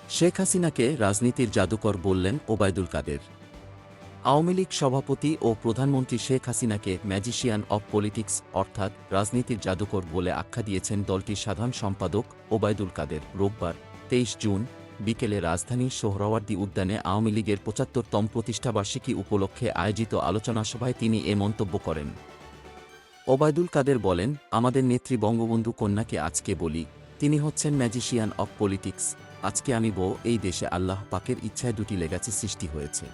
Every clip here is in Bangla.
শেখ হাসিনাকে রাজনীতির জাদুকর বললেন ওবায়দুল কাদের। আওয়ামী লীগ সভাপতি ও প্রধানমন্ত্রী শেখ হাসিনাকে ম্যাজিশিয়ান অব পলিটিক্স অর্থাৎ রাজনীতির জাদুকর বলে আখ্যা দিয়েছেন দলটির সাধারণ সম্পাদক ওবায়দুল কাদের। রোববার ২৩ জুন বিকেলে রাজধানীর সোহরাওয়ার্দী উদ্যানে আওয়ামী লীগের ৭৫তম প্রতিষ্ঠাবার্ষিকী উপলক্ষে আয়োজিত আলোচনা সভায় তিনি এ মন্তব্য করেন। ওবায়দুল কাদের বলেন, আমাদের নেত্রী বঙ্গবন্ধু কন্যাকে আজকে বলি, তিনি হচ্ছেন ম্যাজিশিয়ান অব পলিটিক্স। আজকে আমি এই দেশে আল্লাহ পাকের ইচ্ছায় দুটি লেগাছি সৃষ্টি হয়েছে।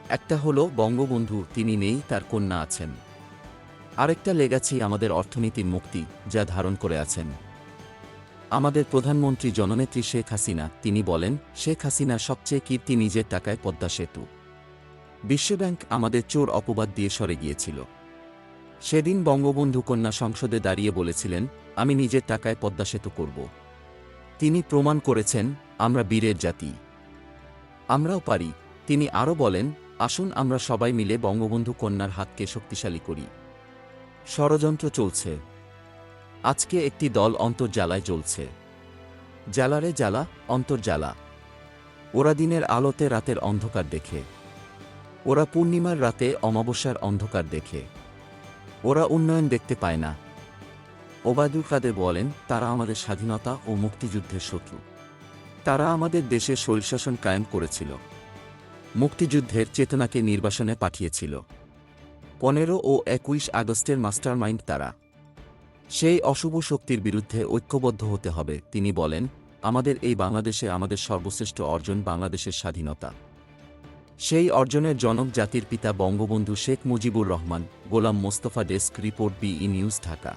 একটা হলো বঙ্গবন্ধু, তিনি নেই, তার কন্যা আছেন। আরেকটা লেগাছি আমাদের অর্থনীতির মুক্তি, যা ধারণ করে আছেন আমাদের প্রধানমন্ত্রী জননেত্রী শেখ হাসিনা। তিনি বলেন, শেখ হাসিনার সবচেয়ে কীর্তি নিজের টাকায় পদ্মা সেতু। বিশ্বব্যাংক আমাদের চোর অপবাদ দিয়ে সরে গিয়েছিল। সেদিন বঙ্গবন্ধু কন্যা সংসদে দাঁড়িয়ে বলেছিলেন, আমি নিজের টাকায় পদ্মা সেতু করব। তিনি প্রমাণ করেছেন, আমরা বীরের জাতি, আমরাও পারি। তিনি আরও বলেন, আসুন আমরা সবাই মিলে বঙ্গবন্ধু কন্যার হাতকে শক্তিশালী করি। ষড়যন্ত্র চলছে। আজকে একটি দল অন্তর্জালায় জ্বলছে। জ্বালারে জ্বালা, অন্তর্জালা। ওরা দিনের আলোতে রাতের অন্ধকার দেখে, ওরা পূর্ণিমার রাতে অমাবস্যার অন্ধকার দেখে, ওরা উন্নয়ন দেখতে পায় না। ওবায়দুল কাদের বলেন, তারা আমাদের স্বাধীনতা ও মুক্তিযুদ্ধের শত্রু। তারা আমাদের দেশে স্বৈরশাসন কায়েম করেছিল, মুক্তিযুদ্ধের চেতনাকে নির্বাসনে পাঠিয়েছিল। ১৫ ও ২১ আগস্টের মাস্টারমাইন্ড তারা। সেই অশুভ শক্তির বিরুদ্ধে ঐক্যবদ্ধ হতে হবে। তিনি বলেন, আমাদের এই বাংলাদেশে আমাদের সর্বশ্রেষ্ঠ অর্জন বাংলাদেশের স্বাধীনতা। সেই অর্জনের জনক জাতির পিতা Bangabandhu Sheikh Mujibur Rahman. Golam Mostafa, desk report, BE news, Dhaka.